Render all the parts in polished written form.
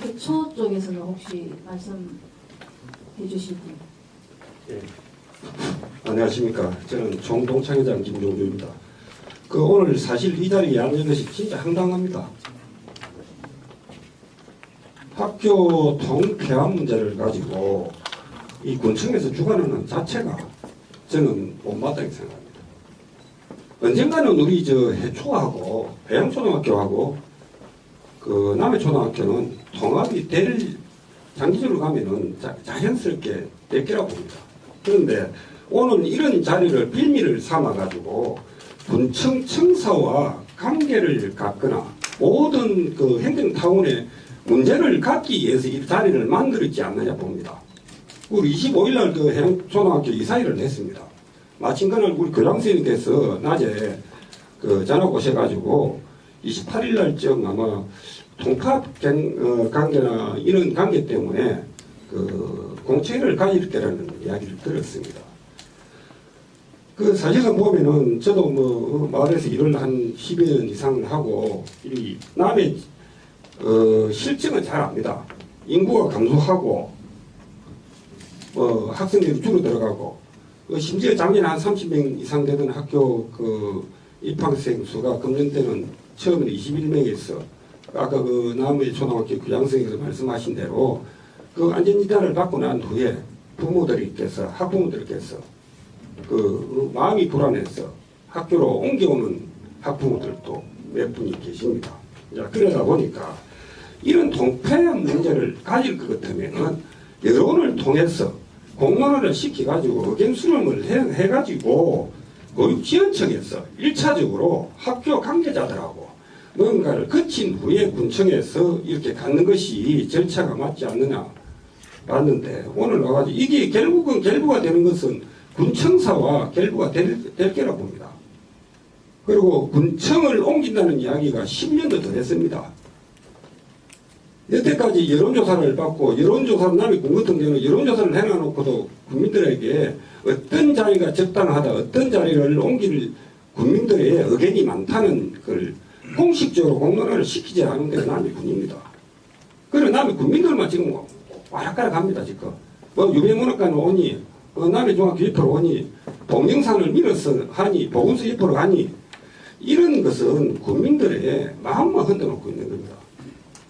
해초 쪽에서는 혹시 말씀해 주실 분? 예. 안녕하십니까. 저는 총동창회장 김종주입니다. 오늘 사실 이 자리에 앉는 것이 진짜 황당합니다. 학교 통폐합 문제를 가지고 이 군청에서 주관하는 자체가 저는 못마땅하게 생각합니다. 언젠가는 우리 해초하고 해양초등학교하고 남해초등학교는 통합이 될 장기적으로 가면은 자연스럽게 될 거라고 봅니다. 그런데 오늘 이런 자리를 빌미를 삼아가지고 군청 청사와 관계를 갖거나 모든 행정타운의 문제를 갖기 위해서 이 자리를 만들었지 않느냐 봅니다. 우리 25일날 해양초등학교 이사회를 했습니다. 마침 그날 우리 교장선생님께서 낮에 전화 오셔가지고 28일날쯤 아마 통합 관계나 이런 관계 때문에 공청회를 가질 때라는 이야기를 들었습니다. 사실상 보면은 저도 마을에서 일을 한 10여 년 이상 하고 이 남의 실정은 잘 압니다. 인구가 감소하고 학생들이 줄어들어가고 심지어 작년에 한 30명 이상 되던 학교 입학생 수가 금년 때는 처음에는 21명이었어. 아까 남의 초등학교 교장선생님께서 말씀하신 대로 안전진단을 받고 난 후에 학부모들께서 마음이 불안해서 학교로 옮겨오는 학부모들도 몇 분이 계십니다. 그러다 보니까 이런 통폐합 문제를 가질 것 같으면은 여론을 통해서 공론화를 시켜가지고 의견 수렴을 해가지고 교육지원청에서 1차적으로 학교 관계자들하고 뭔가를 거친 후에 군청에서 이렇게 갖는 것이 절차가 맞지 않느냐 봤는데 오늘 와가지고 이게 결국은 결부가 되는 것은 군청사와 결부가 될 거라고 봅니다. 그리고 군청을 옮긴다는 이야기가 10년도 더 됐습니다. 여태까지 여론조사를 받고 남의 군 같은 경우는 여론조사를 해놔놓고도 국민들에게 어떤 자리가 적당하다 어떤 자리를 옮길 국민들의 의견이 많다는 걸 공식적으로 공론화를 시키지 않은 게 남의 군입니다. 그래 남의 국민들만 지금 와락가락 합니다. 지금 유배문학관을 오니 남해중학교 옆으로 오니 봉영산을 밀어서 하니 보건소 옆으로 가니 이런 것은 국민들의 마음만 흔들어놓고 있는 겁니다.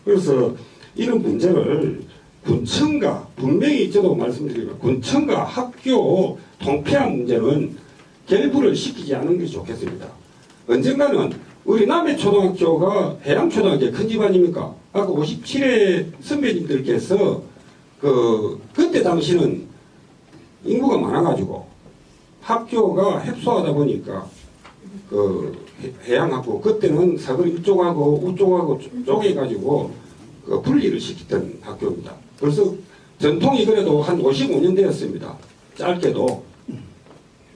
그래서 이런 문제를 군청과 분명히 저도 말씀드리지만 군청과 학교 통폐합 문제는 결부를 시키지 않은 게 좋겠습니다. 언젠가는 우리 남해초등학교가 해양초등학교의 큰 집 아닙니까? 아까 57회 선배님들께서 그때 당시는 인구가 많아가지고 학교가 협소하다 보니까 해양학교 그때는 사거리 이쪽하고 우쪽하고 쪼개가지고 분리를 시켰던 학교입니다. 그래서 전통이 그래도 한 55년 되었습니다. 짧게도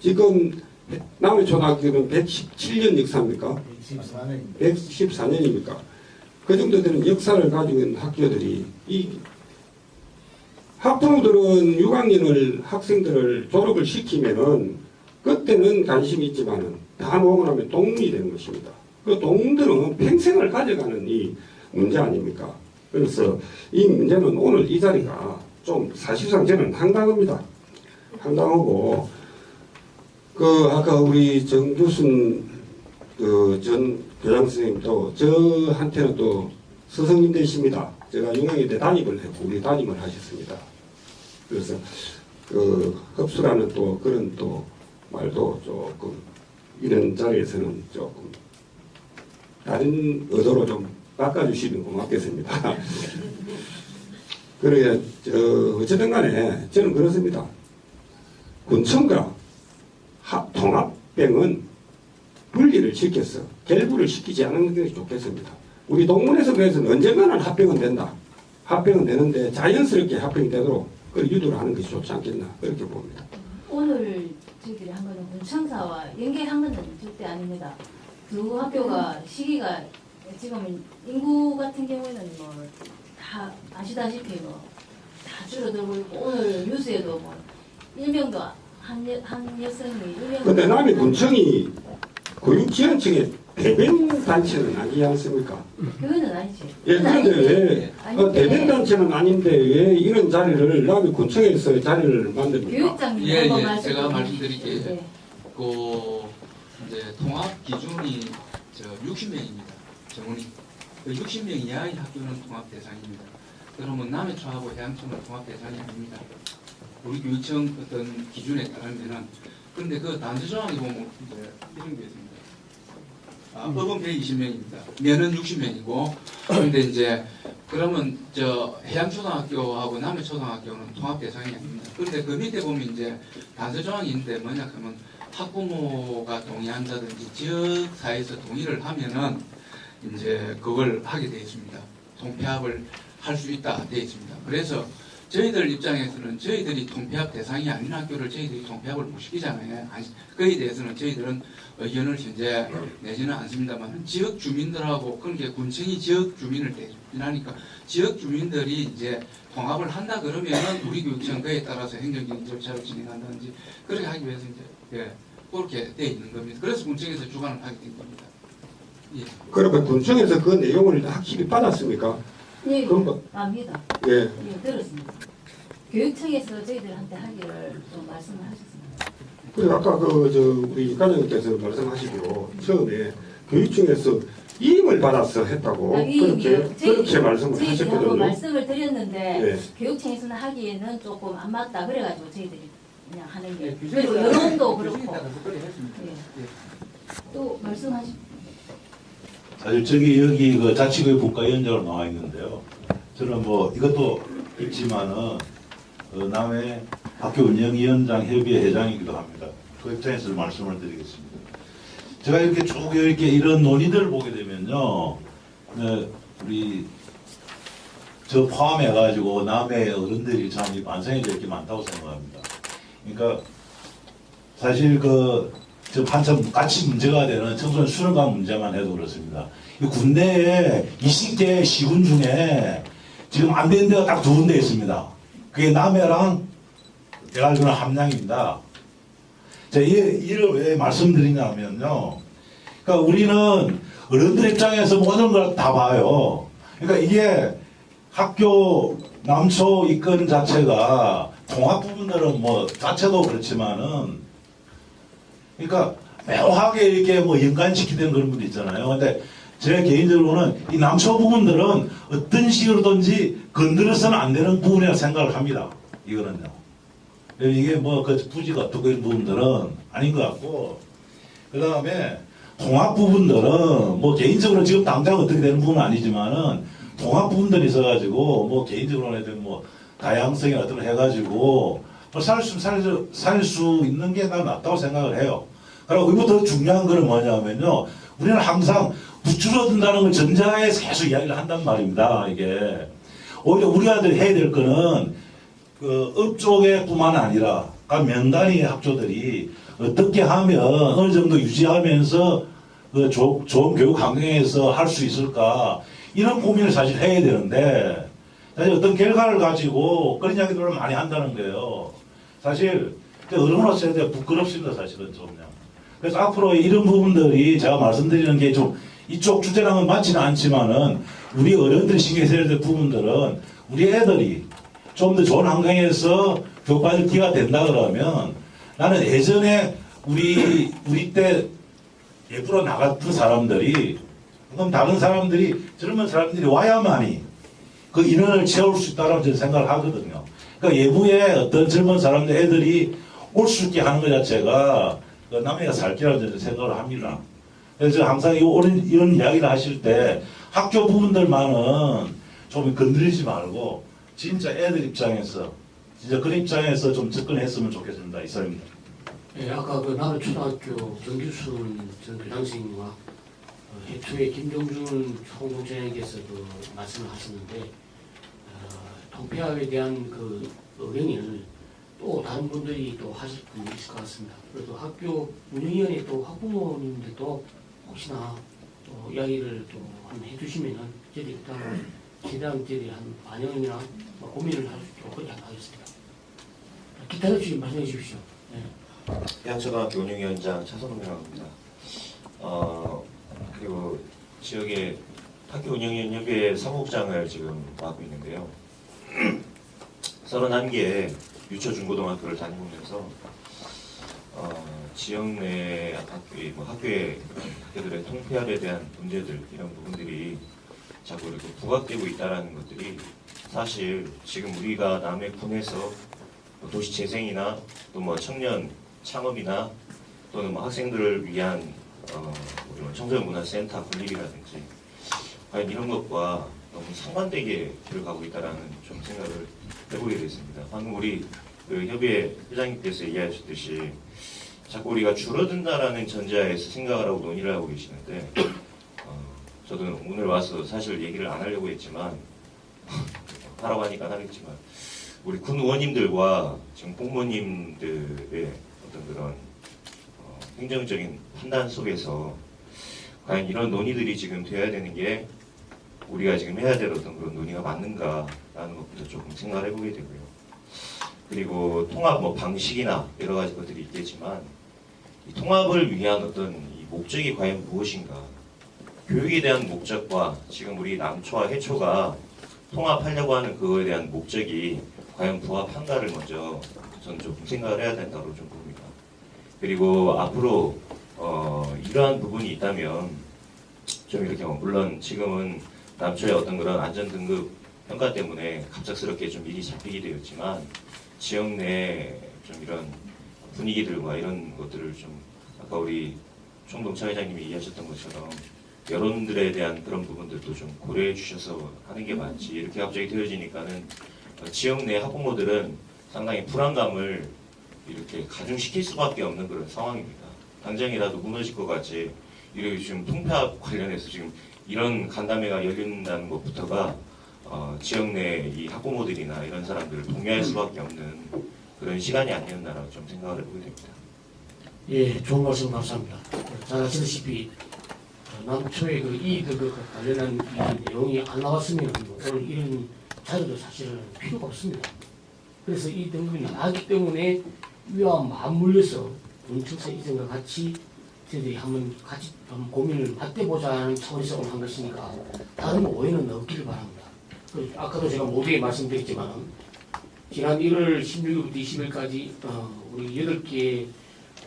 지금 남해초등학교는 117년 역사입니까? 114년입니까? 그 정도 되는 역사를 가지고 있는 학교들이 학부모들은 6학년을 학생들을 졸업을 시키면은 그때는 관심이 있지만은 다 모으고 나면 동문이 되는 것입니다. 그 동문들은 평생을 가져가는 이 문제 아닙니까? 그래서 이 문제는 오늘 이 자리가 좀 사실상 저는 황당합니다. 황당하고 아까 우리 정교순 전 교장선생님도 저한테는 또 스승님 되십니다. 제가 용영여대 담임을 했고 우리 담임을 하셨습니다. 그래서 흡수라는 또 그런 또 말도 조금 이런 자리에서는 조금 다른 의도로 좀 바꿔주시면 고맙겠습니다. 그래 어쨌든 간에 저는 그렇습니다. 군청과 통합병은 분리를 시켜서 결부를 시키지 않는 게 좋겠습니다. 우리 동문에서 그래서 언젠가는 합병은 된다. 합병은 되는데 자연스럽게 합병이 되도록 유도를 하는 것이 좋지 않겠나 그렇게 봅니다. 오늘 저희들이 한 거는 군청사와 연계한 건 절대 아닙니다. 두 학교가 시기가 지금 인구 같은 경우에는 다 아시다시피 다 줄어들고 있고 오늘 뉴스에도 일명도 한 여성이 근데 남의 군청이 교육지원청의 대변 단체는 아니지 않습니까? 그거는 아니지. 예, 그런데 왜 대변 교육단체는 아닌데 왜 이런 자리를 남이 군청에서 자리를 만듭니까? 교육장님 예, 한번 예, 말씀. 제가 말씀드릴게요. 네. 그 이제 통합 기준이 60명입니다. 정원이 60명 이하의 학교는 통합 대상입니다. 그러면 남해초하고 해양초는 통합 대상이 아닙니다. 우리 교육청 어떤 기준에 따르면은 근데 그 단수 조항이 보면 이제 이런 게 있습니다. 업은 120명입니다. 면은 60명이고 그런데 이제 그러면 해양초등학교하고 남해초등학교는 통합 대상이 아닙니다. 그런데 그 밑에 보면 이제 단수 조항이 있는데 뭐냐 하면 학부모가 동의한다든지 지역사회에서 동의를 하면은 이제 그걸 하게 되어 있습니다. 통폐합을 할 수 있다 되어 있습니다. 그래서 저희들 입장에서는 저희들이 통폐합 대상이 아닌 학교를 저희들이 통폐합을 못 시키잖아요. 그에 대해서는 저희들은 의견을 현재 내지는 않습니다만 지역 주민들하고 그러니까 군청이 지역 주민을 대신하니까 지역 주민들이 이제 통합을 한다 그러면은 우리 교육청 그에 따라서 행정적인 절차를 진행한다든지 그렇게 하기 위해서 이제 그렇게 되어 있는 겁니다. 그래서 군청에서 주관을 하게 된 겁니다. 예. 그러면 군청에서 그 내용을 확실히 받았습니까? 예, 그럼 압니다. 예. 예, 들었습니다. 교육청에서 저희들한테 하기를 좀 말씀을 하셨습니다. 그리고 아까 우리 과장님께서 말씀하시기로 처음에 교육청에서 이임을 받아서 했다고 그렇게 말씀을 저희들하고 하셨거든요. 말씀을 드렸는데 네. 교육청에서는 하기에는 조금 안 맞다 그래가지고 저희들이 그냥 하는 게 네, 그리고 여론도 그렇고 그렇게 했습니다. 예. 또 말씀하십시오. 사실 저기 여기 그 자치구의 국가위원장으로 나와 있는데요. 저는 뭐 이것도 있지만은 남해 학교 운영위원장 협의회 회장이기도 합니다. 그 입장에서 말씀을 드리겠습니다. 제가 이렇게 쭉 이렇게 이런 논의들을 보게 되면요, 우리 저 포함해가지고 남해 어른들이 참 반성이 될 게 많다고 생각합니다. 그러니까 사실 저 한참 같이 문제가 되는 청소년 수능관 문제만 해도 그렇습니다. 이 군대에 20개 시군 중에 지금 안 되는 데가 딱 두 군데 있습니다. 그게 남해랑 제가 알기로는 함양입니다. 제가 이를 왜 말씀드리냐면요. 그러니까 우리는 어른들 입장에서 모든 걸 다 봐요. 그러니까 이게 학교 남초 이권 자체가 통합 부분들은 뭐 자체도 그렇지만은 그러니까 묘하게 이렇게 뭐 연관시키는 그런 분도 있잖아요. 근데 제 개인적으로는 이 남초 부분들은 어떤 식으로든지 건드려서는 안 되는 부분이라고 생각을 합니다. 이거는요. 이게 뭐 그 부지가 어떻고 이런 부분들은 아닌 것 같고, 그 다음에 통합 부분들은 뭐 개인적으로 지금 당장 어떻게 되는 부분은 아니지만은 통합 부분들이 있어가지고 뭐 개인적으로는 뭐 다양성이 어떤 걸 해가지고 살 수 있는 게 난 낫다고 생각을 해요. 그리고 이거 더 중요한 거는 뭐냐면요. 우리는 항상 부추러든다는 걸 전자에서 계속 이야기를 한단 말입니다. 이게. 오히려 우리가 해야 될 거는 그 업 쪽에 뿐만 아니라 각 명단위 학교들이 어떻게 하면 어느 정도 유지하면서 그 좋은 교육 환경에서 할 수 있을까 이런 고민을 사실 해야 되는데 사실 어떤 결과를 가지고 그런 이야기들을 많이 한다는 거예요. 사실 어른으로서 해야 돼 부끄럽습니다. 사실은 좀요. 그래서 앞으로 이런 부분들이 제가 말씀드리는 게 좀 이쪽 주제랑은 맞지는 않지만은 우리 어른들이 신경 써야 될 부분들은 우리 애들이 좀 더 좋은 환경에서 교육받을 기회가 된다 그러면 나는 예전에 우리 때 예쁘러 나갔던 사람들이 그럼 다른 사람들이 젊은 사람들이 와야만이 그 인원을 채울 수 있다고 저는 생각을 하거든요. 그러니까 예부에 어떤 젊은 사람들 애들이 올 수 있게 하는 것 자체가 그 남해가 살 길이라고 저는 생각을 합니다. 그래서 항상 이런 이야기를 하실 때 학교 부분들만은 좀 건드리지 말고 진짜 애들 입장에서 진짜 그런 입장에서 좀 접근했으면 좋겠습니다. 이상입니다. 예, 아까 그 남해초등학교 정규순 전 교장선생님과 해초의 김종준 총동장님께서도 말씀을 하셨는데 통폐합에 대한 그 의견을 또 다른 분들이 또 하실 분이 있을 것 같습니다. 그래도 학교 운영위원회 또 학부모님들도 혹시나 이야기를 또 한번 해주시면은 저희들이 최대한 저희들이 한 반영이나 고민을 할 수 있도록 그렇게 하겠습니다. 기타 없이 말씀해 주십시오. 네. 해양초등학교 운영위원장 차선홍이라고 합니다. 그리고 지역의 학교 운영위원 협의회 사무국장을 지금 맡고 있는데요. 31개의 유초 중고등학교를 다니면서 지역 내 학교들의 통폐합에 대한 문제들 이런 부분들이 자꾸 이렇게 부각되고 있다는 것들이 사실 지금 우리가 남의 군에서 도시 재생이나 또 뭐 청년 창업이나 또는 뭐 학생들을 위한 우리 뭐 청소년문화센터 건립이라든지 과연 이런 것과 너무 상반되게 길을 가고 있다라는 좀 생각을 해보게 됐습니다. 방금 우리 그 협의회 회장님께서 얘기하셨듯이 자꾸 우리가 줄어든다라는 전제하에서 생각을 하고 논의를 하고 계시는데 저도 오늘 와서 사실 얘기를 안 하려고 했지만 하라고 하니까 하겠지만 우리 군 의원님들과 지금 공무원님들의 어떤 그런 행정적인 판단 속에서 과연 이런 논의들이 지금 돼야 되는 게 우리가 지금 해야 될 어떤 그런 논의가 맞는가라는 것부터 조금 생각을 해보게 되고요. 그리고 통합 뭐 방식이나 여러 가지 것들이 있겠지만 이 통합을 위한 어떤 이 목적이 과연 무엇인가? 교육에 대한 목적과 지금 우리 남초와 해초가 통합하려고 하는 그거에 대한 목적이 과연 부합한가를 먼저 저는 조금 생각을 해야 된다고 좀 봅니다. 그리고 앞으로 이러한 부분이 있다면 좀 이렇게 물론 지금은 남초의 어떤 그런 안전등급 평가 때문에 갑작스럽게 좀 일이 잡히게 되었지만 지역 내 좀 이런 분위기들과 이런 것들을 좀 아까 우리 총동차 회장님이 얘기하셨던 것처럼 여론들에 대한 그런 부분들도 좀 고려해 주셔서 하는 게 맞지 이렇게 갑자기 되어지니까는 지역 내 학부모들은 상당히 불안감을 이렇게 가중시킬 수밖에 없는 그런 상황입니다. 당장이라도 무너질 것 같이 이렇게 지금 통폐합 관련해서 지금 이런 간담회가 열린다는 것부터가 지역 내 이 학부모들이나 이런 사람들을 동요할 수밖에 없는 그런 시간이 아니었나라고 좀 생각을 해보게 됩니다. 예, 좋은 말씀 감사합니다. 잘 아시다시피 남초의 그 이익과 관련한 이 내용이 안 나왔으면 오늘 이런 자료도 사실은 필요가 없습니다. 그래서 이 등급이 나왔기 때문에 위와 맞물려서 문축사 이전과 같이 저희들이 같이 한번 고민을 맞대보자는 차원에서 오늘 한 것이니까 다른 오해는 없기를 바랍니다. 아까도 제가 모두에 말씀드렸지만 지난 1월 16일부터 20일까지 우리 8개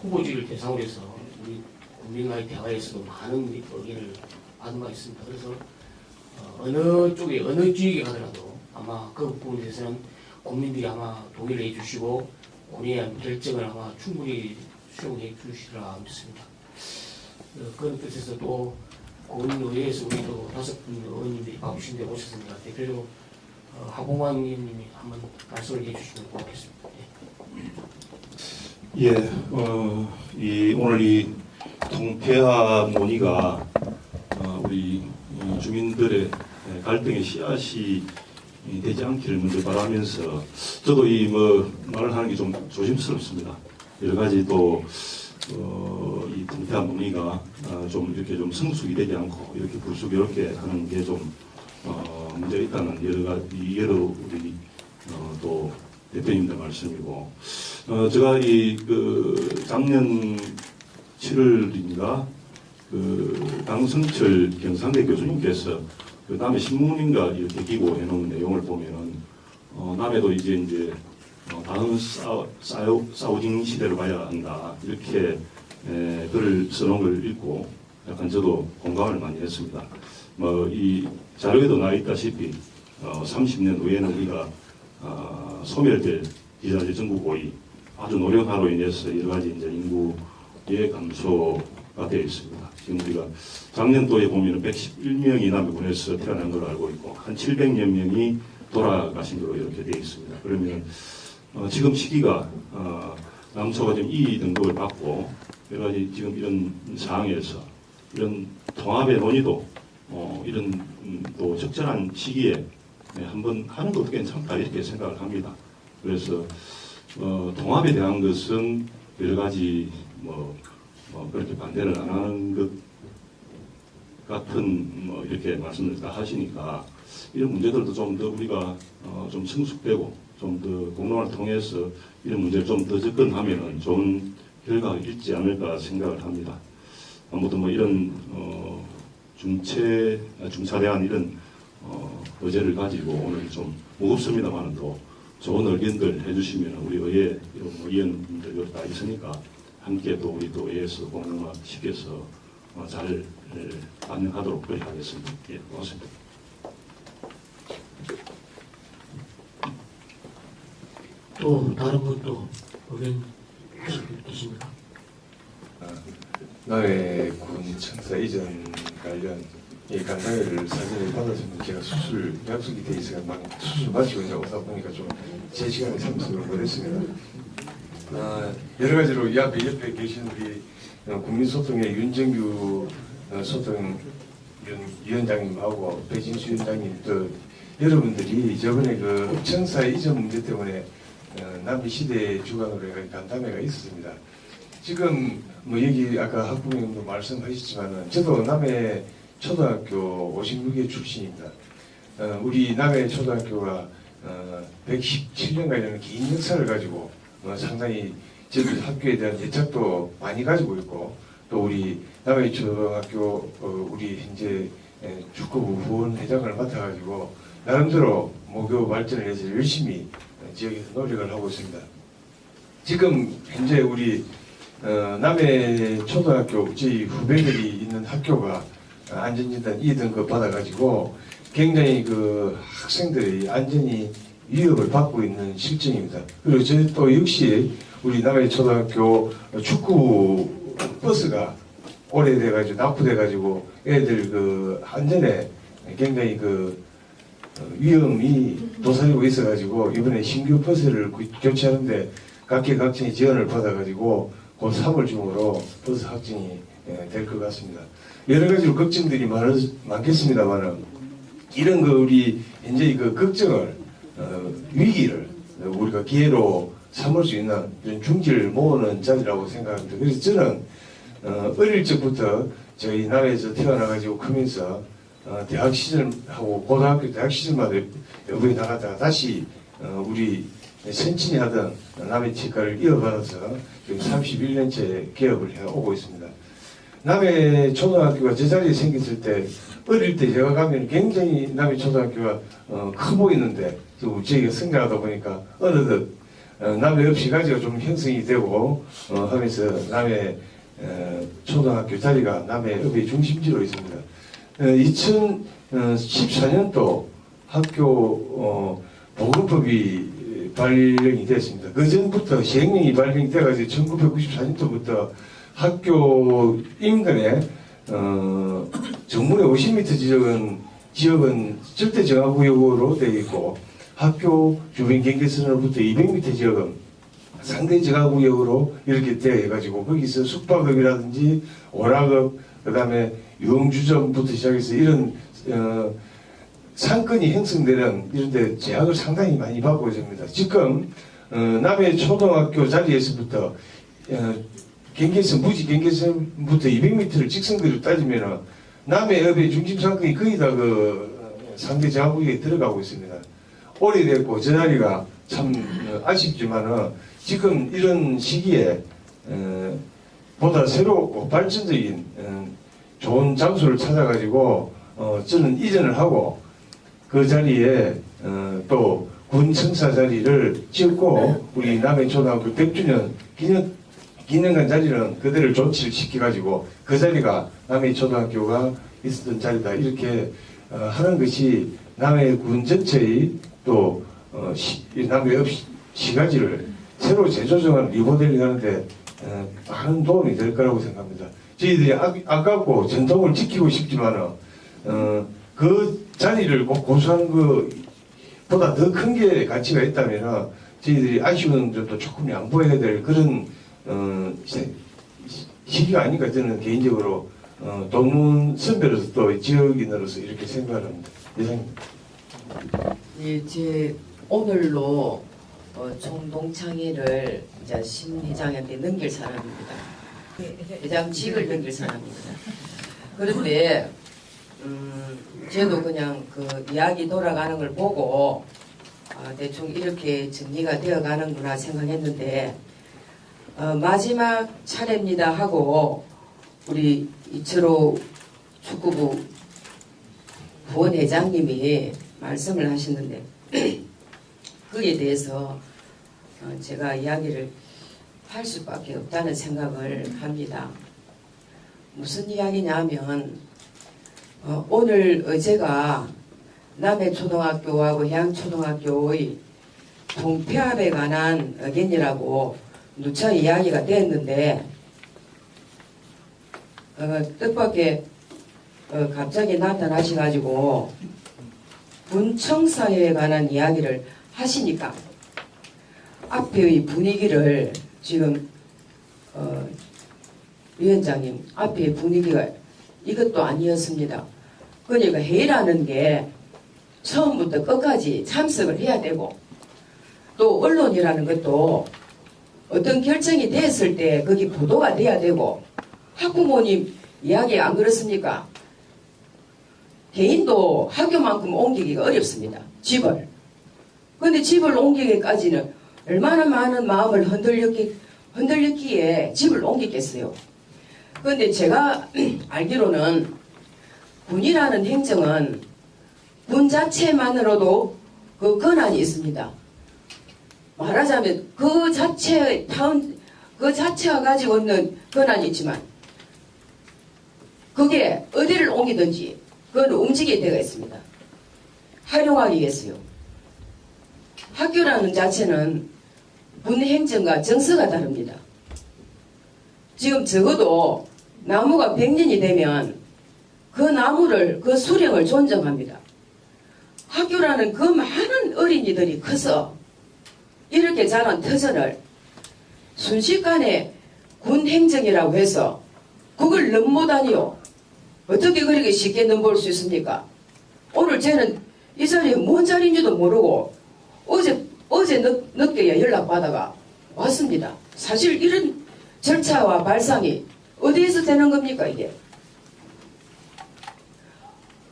후보지를 대상으로 해서 우리 국민과의 대화에서도 많은 의견을 받은 바 있습니다. 그래서 어느 쪽에 어느 지역에 가더라도 아마 그 부분에 대해서는 국민들이 아마 동의를 해주시고 본인의 결정을 아마 충분히 수용해 주시리라 믿습니다. 그런 뜻에서 또 고은의회에서 우리 또 5분 의원님들이 바쁘신 데 오셨습니다. 대표로 하봉환 의원님이 한번 말씀을 해주시면 고맙겠습니다. 예, 오늘 이 통폐합 논의가 우리 주민들의 갈등의 씨앗이 되지 않기를 먼저 바라면서 저도 이 말을 하는 게 좀 조심스럽습니다. 여러 가지 또 이 통폐합 논의가 좀 이렇게 좀 성숙이 되지 않고 이렇게 불쑥이렇게 하는 게 좀 문제가 있다는 여러 우리 또 대표님들 말씀이고 제가 작년 7월인가 강성철 경상대 교수님께서 남해 신문인가 이렇게 기고해 놓은 내용을 보면은 남해도 이제 다음 사우징 시대로 가야 한다 이렇게 글을 써놓은 걸 읽고 약간 저도 공감을 많이 했습니다. 이 자료에도 나와 있다시피 30년 후에는 우리가 소멸될 기자재 전국 고의 아주 노력화로 인해서 여러 가지 이제 인구의 감소가 되어 있습니다. 지금 우리가 작년도에 보면 111명이 남해군에서 태어난 걸로 알고 있고 한 700여 명이 돌아가신 걸로 이렇게 되어 있습니다. 그러면 지금 시기가 남초가 지금 2 등급을 받고 여러 가지 지금 이런 상황에서 이런 통합의 논의도 이런 또 적절한 시기에 한번 하는 것도 괜찮다 이렇게 생각을 합니다. 그래서 통합에 대한 것은 여러 가지 그렇게 반대를 안 하는 것 같은 이렇게 말씀을 다 하시니까 이런 문제들도 좀 더 우리가 좀 성숙되고 좀 더 공론을 통해서 이런 문제를 좀 더 접근하면은 좋은 결과가 있지 않을까 생각을 합니다. 아무튼 이런 중차대한 이런 의제를 가지고 오늘 좀 무겁습니다만은 또 좋은 의견들 해주시면 우리 의회 의원님들 여기 다 있으니까 함께 또 우리 또 의회에서 공론화 시켜서 잘 반영하도록 그렇게 하겠습니다. 예, 고맙습니다. 또 다른 분도 의견 계십니까? 남해 군 청사 이전 관련 이 간담회를 사전에 받았으면 제가 수술 약속이 돼 있어서 막 수술 마치고 이제 오다 보니까 좀 제 시간에 참석을 못했습니다. 여러 가지로 이 앞에 옆에 계신 우리 국민소통의 윤정규 소통위원장님하고 배진수 위원장님 또 여러분들이 저번에 그 청사 이전 문제 때문에 남해 시대 주관으로 간담회가 있었습니다. 지금 뭐 여기 아까 학부모님도 말씀하셨지만은 저도 남해 초등학교 56회 출신입니다. 우리 남해 초등학교가 117년간이라는 긴 역사를 가지고 상당히 저희 학교에 대한 애착도 많이 가지고 있고 또 우리 남해 초등학교 우리 현재 축구부 후원회장을 맡아가지고 나름대로 모교 발전을 위해서 열심히 지역에서 노력을 하고 있습니다. 지금 현재 우리 남해 초등학교 저희 후배들이 있는 학교가 안전진단 2등급 받아가지고 굉장히 그 학생들이 안전이 위협을 받고 있는 실정입니다. 그리고 저희 또 역시 우리 남해 초등학교 축구 버스가 오래돼가지고 납부돼가지고 애들 그 안전에 굉장히 그 위험이 도사리고 있어가지고 이번에 신규 버스를 교체하는데 각계각층이 지원을 받아가지고 곧 3월 중으로 버스 확정이 될 것 같습니다. 여러 가지로 걱정들이 많겠습니다만은 이런 그 우리 현재 그 걱정을 위기를 우리가 기회로 삼을 수 있는 이런 중지를 모으는 자리라고 생각합니다. 그래서 저는 어릴 적부터 저희 나라에서 태어나가지고 크면서 대학 시절하고 고등학교 대학 시절마다 여부에 나갔다가 다시 우리 선친이 하던 남해 치과를 이어받아서 지금 31년째 개업을 해오고 있습니다. 남해 초등학교가 저 자리에 생겼을 때 어릴 때 제가 가면 굉장히 남해 초등학교가 커 보이는데 저희가 성장하다 보니까 어느덧 남해 읍 시가지가 좀 형성이 되고 하면서 남해 초등학교 자리가 남해 읍의 중심지로 있습니다. 2014년도 학교 보건법이 발령이 됐습니다. 그 전부터 시행령이 발령이 돼가지고 1994년도부터 학교 인근에 정문의 50m 지역은 절대 정화구역으로 되어 있고 학교 주변 경계선으로부터 200m 지역은 상대 정화구역으로 이렇게 되어 가지고 거기서 숙박업이라든지 오락업 그다음에 유흥주점부터 시작해서 이런 상권이 형성되는 이런 데 제약을 상당히 많이 받고 있습니다. 지금 남해 초등학교 자리에서부터 경계선 무지 경계선부터 200m를 직선거리로 따지면 남해 읍의 중심 상권이 거의 다 그 상대 정화구역에 들어가고 있습니다. 오래됐고 저 자리가 참 아쉽지만은 지금 이런 시기에 보다 새롭고 발전적인 좋은 장소를 찾아가지고 저는 이전을 하고 그 자리에 또 군 청사 자리를 짓고 우리 남해 초등학교 100주년 기념관 자리는 그대를 조치를 시켜가지고 그 자리가 남해 초등학교가 있었던 자리다 이렇게 하는 것이 남해 군 전체의 또 남해 읍 시가지를 새로 재조정하는 리모델링 하는데 많은 도움이 될 거라고 생각합니다. 저희들이 아깝고 전통을 지키고 싶지만은 그 자리를 꼭 고수하는 것보다 더 큰 게 가치가 있다면 저희들이 아쉬운 점도 조금 양보해야 될 그런 시기가 아닌가 저는 개인적으로 동문 선배로서 또 지역인으로서 이렇게 생각을 합니다. 이상입니다. 예, 제 오늘로 총동창회를 이제 심리장한테 넘길 사람입니다. 회장직을 넘길 사람입니다. 그런데 저도 그냥 그 이야기 돌아가는 걸 보고 대충 이렇게 정리가 되어 가는구나 생각했는데 마지막 차례입니다 하고 우리 이철호 축구부 부원회장님이 말씀을 하시는데 거기에 대해서 제가 이야기를 할 수밖에 없다는 생각을 합니다. 무슨 이야기냐면 오늘 어제가 남해초등학교하고 해양초등학교의 통폐합에 관한 의견이라고 누차 이야기가 됐는데 뜻밖의 갑자기 나타나셔가지고 군청사에 관한 이야기를 하시니까 앞의 분위기를 지금 위원장님 앞의 분위기가 이것도 아니었습니다. 그러니까 회의라는 게 처음부터 끝까지 참석을 해야 되고 또 언론이라는 것도 어떤 결정이 됐을 때 거기 보도가 돼야 되고 학부모님 이야기 안 그렇습니까? 개인도 학교만큼 옮기기가 어렵습니다. 집을. 그런데 집을 옮기기까지는 얼마나 많은 마음을 흔들렸기에 집을 옮기겠어요. 그런데 제가 알기로는 군이라는 행정은 군 자체만으로도 그 권한이 있습니다. 말하자면 그 자체가 가지고 있는 권한이 있지만 그게 어디를 옮기든지 그건 움직일 때가 있습니다. 활용하기겠어요. 학교라는 자체는 군 행정과 정서가 다릅니다. 지금 적어도 나무가 100년이 되면 그 나무를 그 수령을 존중합니다. 학교라는 그 많은 어린이들이 커서 이렇게 자란 터전을 순식간에 군 행정이라고 해서 그걸 넘보다니요. 어떻게 그렇게 쉽게 넘볼 수 있습니까? 오늘 저는 이 자리에 뭔 자리인지도 모르고 어제 늦게 연락받아가 왔습니다. 사실 이런 절차와 발상이 어디에서 되는 겁니까 이게?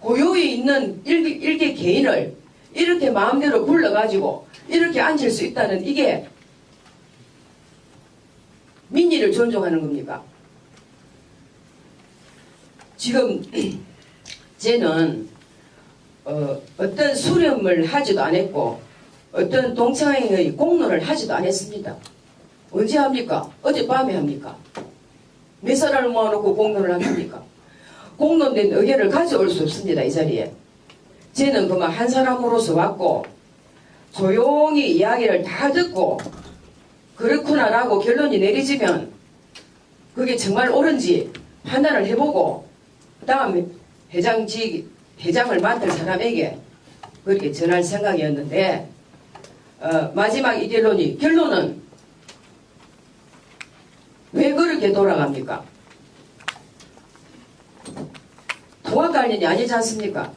고요히 있는 일개 개인을 이렇게 마음대로 불러가지고 이렇게 앉힐 수 있다는 이게 민의를 존중하는 겁니까? 지금 쟤는 어떤 수렴을 하지도 않았고 어떤 동창회의 공론을 하지도 않았습니다. 언제 합니까? 어젯밤에 합니까? 몇 사람을 모아놓고 공론을 합니까? 공론된 의견을 가져올 수 없습니다. 이 자리에. 쟤는 그만 한 사람으로서 왔고 조용히 이야기를 다 듣고 그렇구나라고 결론이 내리지면 그게 정말 옳은지 판단을 해보고 그 다음에 회장을 맡을 사람에게 그렇게 전할 생각이었는데 마지막 이 결론은 왜 그렇게 돌아갑니까? 통합 관련이 아니지 않습니까?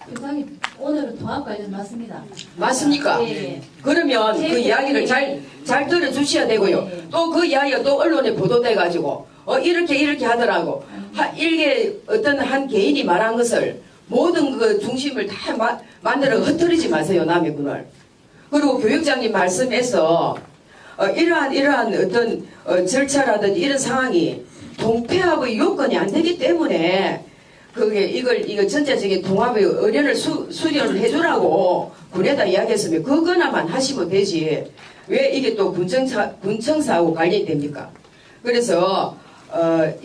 회장님 오늘은 통합 관련 맞습니다. 맞습니까? 예. 그러면 그 이야기를 잘 들어주셔야 되고요. 예. 또 그 이야기가 또 언론에 보도돼가지고 이렇게 하더라고. 일개 어떤 한 개인이 말한 것을 모든 그 중심을 다 만들어 흩어리지 마세요. 남의 군을. 그리고 교육장님 말씀에서 이러한 어떤 절차라든지 이런 상황이 동폐합의 요건이 안 되기 때문에 그게 이걸 전체적인 통합의 의뢰를 수련을 해주라고 군에다 이야기했으면 그거나만 하시면 되지 왜 이게 또 군청사하고 관련이 됩니까? 그래서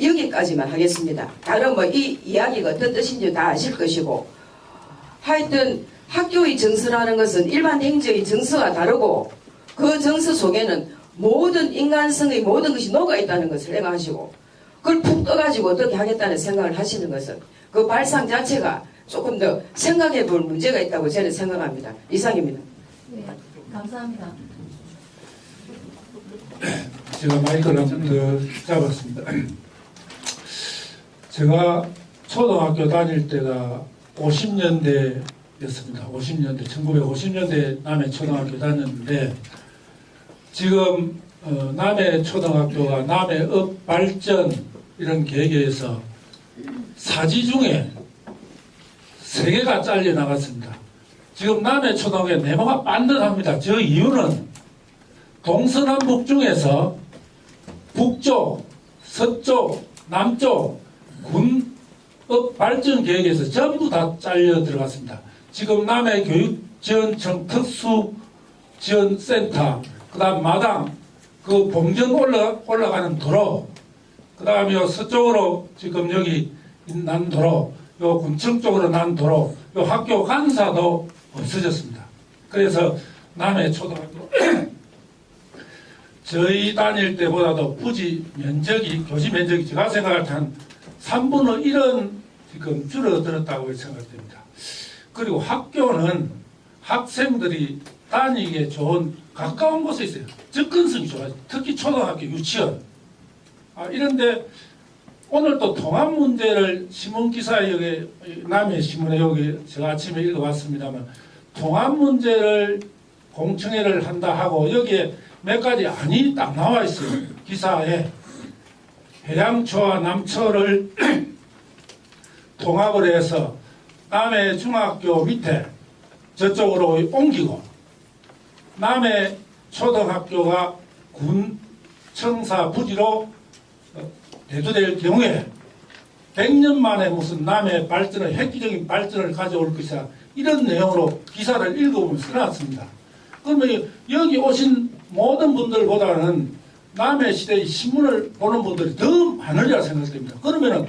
여기까지만 하겠습니다. 다른 뭐 이 이야기가 어떤 뜻인지 다 아실 것이고 하여튼 학교의 정서라는 것은 일반 행정의 정서가 다르고 그 정서 속에는 모든 인간성의 모든 것이 녹아있다는 것을 생각하시고 그걸 푹 떠가지고 어떻게 하겠다는 생각을 하시는 것은 그 발상 자체가 조금 더 생각해 볼 문제가 있다고 저는 생각합니다. 이상입니다. 네, 감사합니다. 제가 마이크를 한 번 더 잡았습니다. 제가 초등학교 다닐 때가 50년대였습니다. 1950년대 남해 초등학교 다녔는데 지금 남해 초등학교가 남해읍 발전 이런 계획에서 사지 중에 3개가 잘려 나갔습니다. 지금 남해 초등학교에 내모가 빤듯합니다. 저 이유는 동서남북 중에서 북쪽, 서쪽, 남쪽 군업 발전 계획에서 전부 다 잘려 들어갔습니다. 지금 남해 교육지원청 특수 지원센터, 그다음 마당, 그 봉전 올라가는 도로, 그다음에 요 서쪽으로 지금 여기 난 도로, 요 군청 쪽으로 난 도로, 요 학교 간사도 없어졌습니다. 그래서 남해 초등학교 저희 다닐 때보다도 부지 면적이, 교지 면적이 제가 생각할 때 한 3분의 1은 지금 줄어들었다고 생각됩니다. 그리고 학교는 학생들이 다니기에 좋은 가까운 곳에 있어요. 접근성이 좋아요. 특히 초등학교 유치원. 이런데 오늘 또 통합 문제를 신문기사에 여기 남해 신문에 여기 제가 아침에 읽어봤습니다만 통합 문제를 공청회를 한다 하고 여기에 몇 가지 안이 딱 나와 있어요. 기사에 해양초와 남초를 통합을 해서 남해 중학교 밑에 저쪽으로 옮기고 남해 초등학교가 군 청사 부지로 대두될 경우에 100년 만에 무슨 남해 발전을 획기적인 발전을 가져올 것이다. 이런 내용으로 기사를 읽어보면 써놨습니다. 그러면 여기 오신 모든 분들보다는 남해 시대의 신문을 보는 분들이 더 많으리라 생각됩니다. 그러면은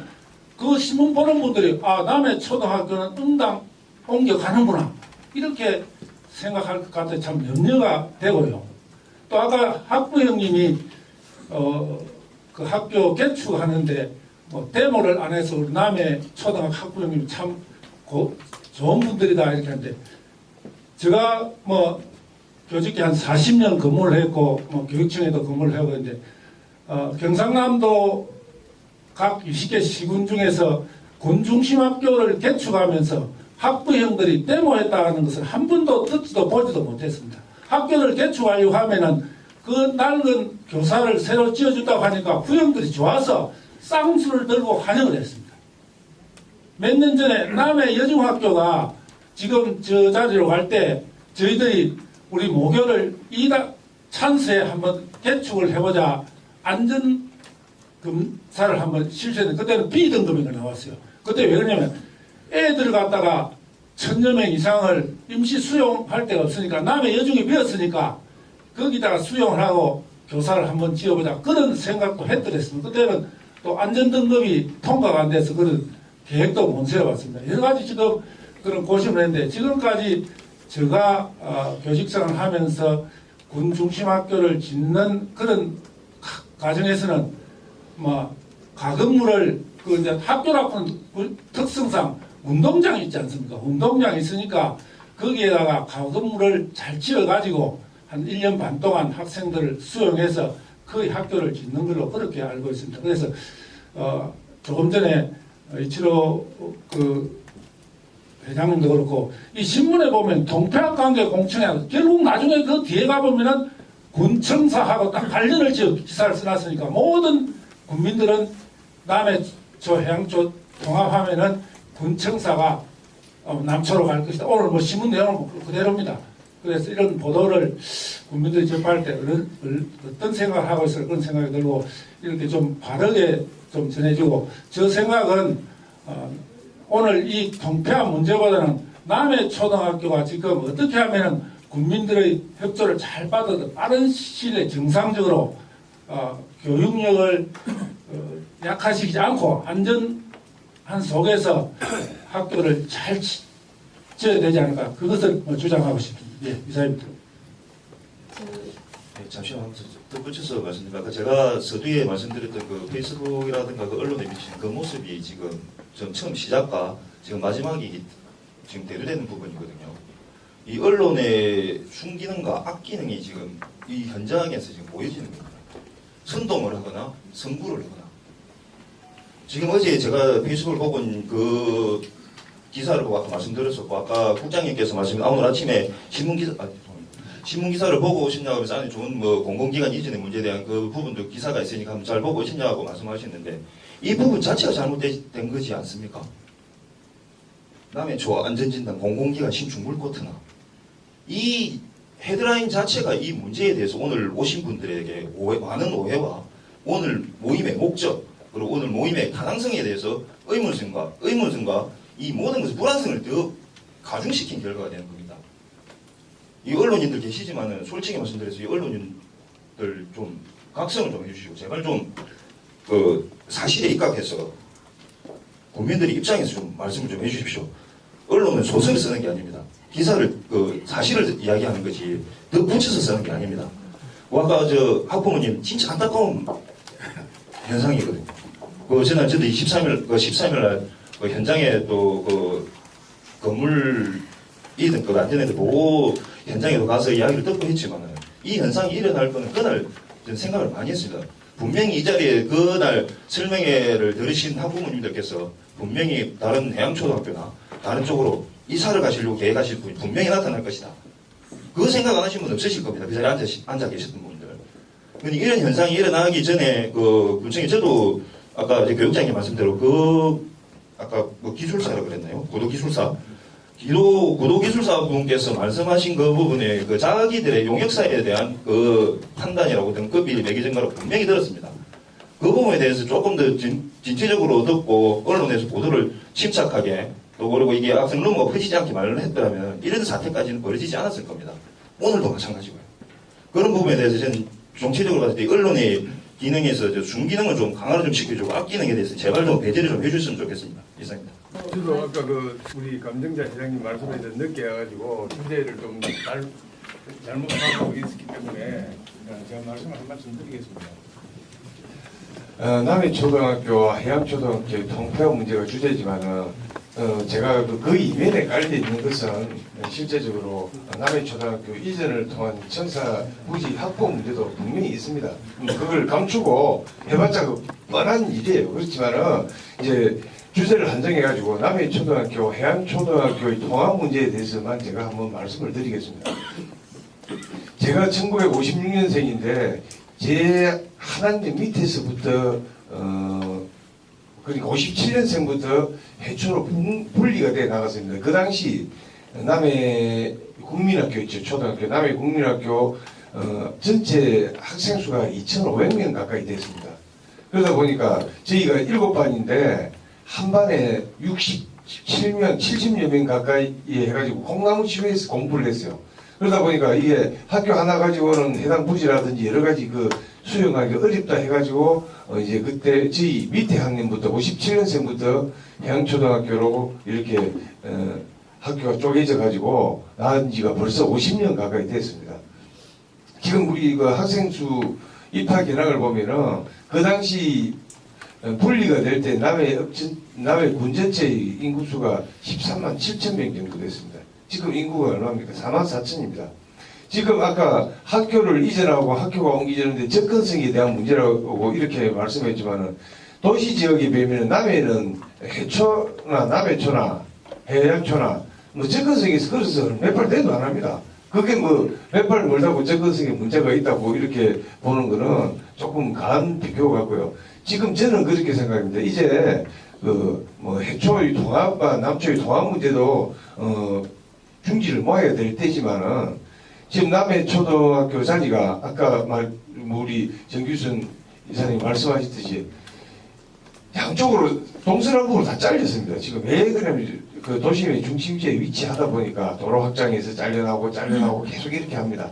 그 신문 보는 분들이 남해 초등학교는 응당 옮겨가는구나 이렇게 생각할 것 같아 참 염려가 되고요. 또 아까 학부 형님이 그 학교 개축하는데 뭐 데모를 안 해서 우리 남해 초등학교 학부 형님이 참 좋은 분들이다 이렇게 하는데 제가 뭐 교직계 한 40년 근무를 했고 뭐 교육청에도 근무를 하고 있는데 경상남도 각 20개 시군 중에서 군중심학교를 개축하면서 학부형들이 데모했다는 것을 한 번도 듣지도 보지도 못했습니다. 학교를 개축하려고 하면은 그 낡은 교사를 새로 지어준다고 하니까 부형들이 좋아서 쌍수를 들고 환영을 했습니다. 몇 년 전에 남해 여중학교가 지금 저 자리로 갈 때 저희들이 우리 모교를 찬스에 한번 개축을 해보자 안전 검사를 한번 실시했는데 그때는 B등급이 나왔어요. 그때 왜 그러냐면 애들 갖다가 1000여 명 이상을 임시 수용할 데가 없으니까 남해 여중이 비었으니까 거기다가 수용을 하고 교사를 한번 지어보자 그런 생각도 했더랬습니다. 그때는 또 안전등급이 통과가 안 돼서 그런 계획도 못 세워봤습니다. 여러 가지 지금 그런 고심을 했는데 지금까지 제가 교직생활을 하면서 군 중심학교를 짓는 그런 과정에서는 뭐 가건물을 그 이제 학교라고는 특성상 운동장이 있지 않습니까? 운동장이 있으니까 거기에다가 가건물을 잘 지어가지고 한 1년 반 동안 학생들을 수용해서 그 학교를 짓는 걸로 그렇게 알고 있습니다. 그래서 조금 전에 이치로 그 회장님도 그렇고 이 신문에 보면 동태학 관계 공청회 결국 나중에 그 뒤에 가보면은 군청사하고 딱 관련을 지어 기사를 써놨으니까 모든 국민들은 남해 저 해양초 통합하면은 군청사가 남초로 갈 것이다. 오늘 뭐 신문 내용은 그대로입니다. 그래서 이런 보도를 국민들이 접할 때 어떤 생각을 하고 있을까 그런 생각이 들고 이렇게 좀 바르게 좀 전해주고 저 생각은 오늘 이 통폐합 문제보다는 남해 초등학교가 지금 어떻게 하면 국민들의 협조를 잘 받아서 빠른 시일 내에 정상적으로 교육력을 약화시키지 않고 안전한 속에서 학교를 잘 지어야 되지 않을까 그것을 주장하고 싶습니다. 예, 이사입니다. 네, 잠시만 덧붙여서 말씀드리면 아까 제가 서두에 말씀드렸던 그 페이스북이라든가 그 언론에 비치는 그 모습이 지금 좀 처음 시작과 지금 마지막이 지금 대두되는 부분이거든요. 이 언론의 순기능과 악기능이 지금 이 현장에서 지금 보여지는 겁니다. 선동을 하거나 선구를 하거나 지금 어제 제가 페이스북을 보고 그 기사를 보고 아까 말씀드렸었고 아까 국장님께서 오늘 아침에 신문기사를 보고 오셨냐고 하면서 아니 좋은 뭐 공공기관 이전의 문제에 대한 그 부분도 기사가 있으니까 한번 잘 보고 오셨냐고 말씀하셨는데 이 부분 자체가 잘못된 거지 않습니까? 남해 초 안전진단 공공기관 신중물코트나 이 헤드라인 자체가 이 문제에 대해서 오늘 오신 분들에게 많은 오해와 오늘 모임의 목적 그리고 오늘 모임의 타당성에 대해서 의문성과 이 모든 것을 불안성을 더 가중시킨 결과가 되는 겁니다. 이 언론인들 계시지만은 솔직히 말씀드려서 이 언론인들 좀 각성을 좀 해주시고 제발 좀 그 사실에 입각해서 국민들의 입장에서 좀 말씀을 좀 해주십시오. 언론은 소설을 쓰는 게 아닙니다. 기사를 그 사실을 이야기하는 거지 덧붙여서 쓰는 게 아닙니다. 아까 저 학부모님 진짜 안타까운 현상이거든요. 그 저는 13일 날 그 현장에 또 그 건물이든 그 안전에도 보고 현장에도 가서 이야기를 듣고 했지만은 이 현상이 일어날 거는 그날 저는 생각을 많이 했습니다. 분명히 이 자리에 그날 설명회를 들으신 학부모님들께서 분명히 다른 해양초등학교나 다른 쪽으로 이사를 가시려고 계획하실 분이 분명히 나타날 것이다. 그 생각 안 하신 분 없으실 겁니다. 그 자리에 앉아 계셨던 분들. 근데 이런 현상이 일어나기 전에 그 군청에 저도 아까 이제 교육장님 말씀대로 그 아까 뭐 기술사라고 그랬나요? 고도기술사. 고도기술사 분께서 말씀하신 그 부분에 그 자기들의 용역사에 대한 그 판단이라고 등급이 매기진 거로 분명히 들었습니다. 그 부분에 대해서 조금 더 진취적으로 듣고 언론에서 보도를 침착하게 또 그리고 이게 악성 루머가 퍼지지 않게 말을 했더라면 이런 사태까지는 벌어지지 않았을 겁니다. 오늘도 마찬가지고요. 그런 부분에 대해서 저는 정치적으로 봤을 때 언론의 기능에서 중기능을 좀 강화를 좀 시켜주고 앞기능에 대해서 제발 좀 배제를 좀 해주셨으면 좋겠습니다. 이상입니다. 저도 아까 그 우리 감정자 회장님 말씀에 좀 늦게 와가지고 주제를 좀 잘못하고 있었기 때문에 제가 말씀을 한 말씀 드리겠습니다. 남해초등학교, 해양초등학교 통폐합 문제가 주제지만은 제가 그 이면에 깔려 있는 것은 실제적으로 남해초등학교 이전을 통한 청사 부지 확보 문제도 분명히 있습니다. 그걸 감추고 해봤자 그 뻔한 일이에요. 그렇지만은 이제 주제를 한정해가지고 남해초등학교, 해양초등학교의 통합 문제에 대해서만 제가 한번 말씀을 드리겠습니다. 제가 1956년생인데 제 하나님 밑에서부터 그러니까 57년생부터 해초로 분리가 돼 나갔습니다. 그 당시 남해 국민학교 있죠. 초등학교 남해 국민학교 전체 학생 수가 2,500명 가까이 됐습니다. 그러다 보니까 저희가 7반인데 한 반에 67명, 70여 명 가까이 해가지고 콩나무집에서 공부를 했어요. 그러다 보니까 이게 학교 하나 가지고는 해당 부지라든지 여러 가지 그 수용하기 어렵다 해가지고 이제 그때 저희 밑에 학년부터 57년생부터 해양초등학교로 이렇게 학교가 쪼개져 가지고 나온 지가 벌써 50년 가까이 됐습니다. 지금 우리 그 학생 수 입학 현황을 보면은 그 당시 분리가 될 때 남해 군 전체의 인구수가 13만 7천 명 정도 됐습니다. 지금 인구가 얼마입니까? 4만 4천입니다. 지금 아까 학교를 이전하고 학교가 옮기는데 접근성에 대한 문제라고 이렇게 말씀했지만은 도시 지역에 비하면 남해는 해초나 남해초나 해양초나 뭐 접근성에서 걸어서 몇 발 대도 안 합니다. 그게 뭐 몇 발 멀다고 접근성에 문제가 있다고 이렇게 보는 거는 조금 가한 비교 같고요. 지금 저는 그렇게 생각합니다. 이제 그 뭐 해초의 통합과 남초의 통합 문제도 중지를 모아야 될 때지만은 지금 남해초등학교 자리가 아까 우리 정규선 이사님 말씀하셨듯이 양쪽으로 동서남북으로 다 잘렸습니다. 지금 왜 그러냐면 그 도심의 중심지에 위치하다 보니까 도로 확장해서 잘려나오고 계속 이렇게 합니다.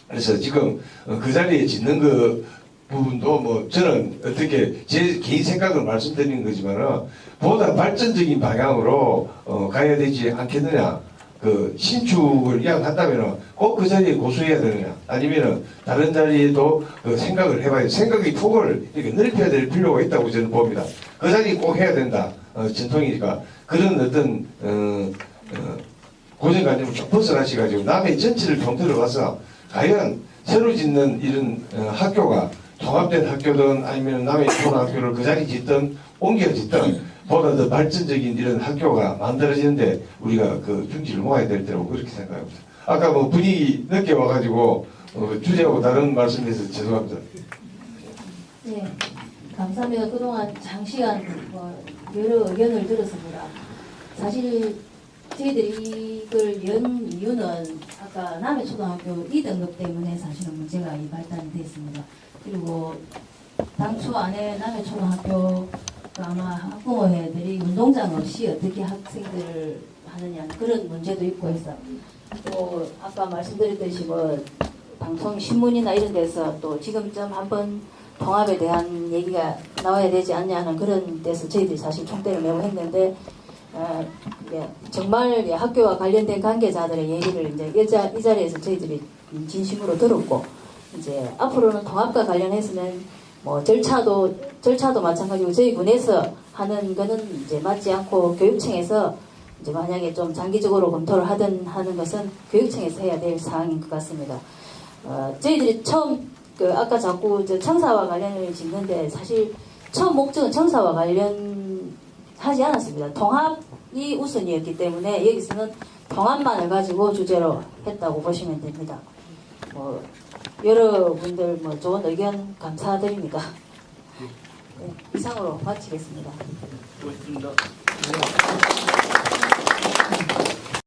그래서 지금 그 자리에 짓는 그 부분도 뭐 저는 어떻게 제 개인 생각을 말씀드리는 거지만은 보다 발전적인 방향으로 가야 되지 않겠느냐. 그 신축을 이양한다면은 꼭 그 자리에 고수해야 되느냐 아니면은 다른 자리에도 그 생각을 해봐야 생각의 폭을 이렇게 넓혀야 될 필요가 있다고 저는 봅니다. 그 자리에 꼭 해야 된다. 전통이니까 그런 어떤 고정관념을 좀 벗어나셔가지고 남의 전체를 통틀어 봐서 과연 새로 짓는 이런 학교가 통합된 학교든 아니면 남의 초등학교를 그 자리에 짓든 옮겨 짓든 보다 더 발전적인 이런 학교가 만들어지는데 우리가 그 중지를 모아야 될 때라고 그렇게 생각합니다. 아까 뭐 분위기 늦게 와가지고 주제하고 다른 말씀해서 죄송합니다. 네, 감사합니다. 그동안 장시간 여러 의견을 들었습니다. 사실 저희들이 이걸 연 이유는 아까 남해초등학교 2등급 때문에 사실은 문제가 발단이 됐습니다. 그리고 당초 안에 남해초등학교 아마 학부모회들이 운동장 없이 어떻게 학생들을 하느냐 그런 문제도 있고 해서 또 아까 말씀드렸듯이 뭐 방송 신문이나 이런 데서 또 지금쯤 한번 통합에 대한 얘기가 나와야 되지 않냐는 그런 데서 저희들이 사실 총대를 메고 했는데 정말 학교와 관련된 관계자들의 얘기를 이제 이 자리에서 저희들이 진심으로 들었고 이제 앞으로는 통합과 관련해서는 뭐 절차도 마찬가지고 저희 군에서 하는 거는 이제 맞지 않고 교육청에서 이제 만약에 좀 장기적으로 검토를 하는 것은 교육청에서 해야 될 사항인 것 같습니다. 저희들이 처음 아까 자꾸 청사와 관련을 짓는데 사실 처음 목적은 청사와 관련하지 않았습니다. 통합이 우선이었기 때문에 여기서는 통합만을 가지고 주제로 했다고 보시면 됩니다. 여러분들 좋은 의견 감사드립니다. 네, 이상으로 마치겠습니다. 고맙습니다.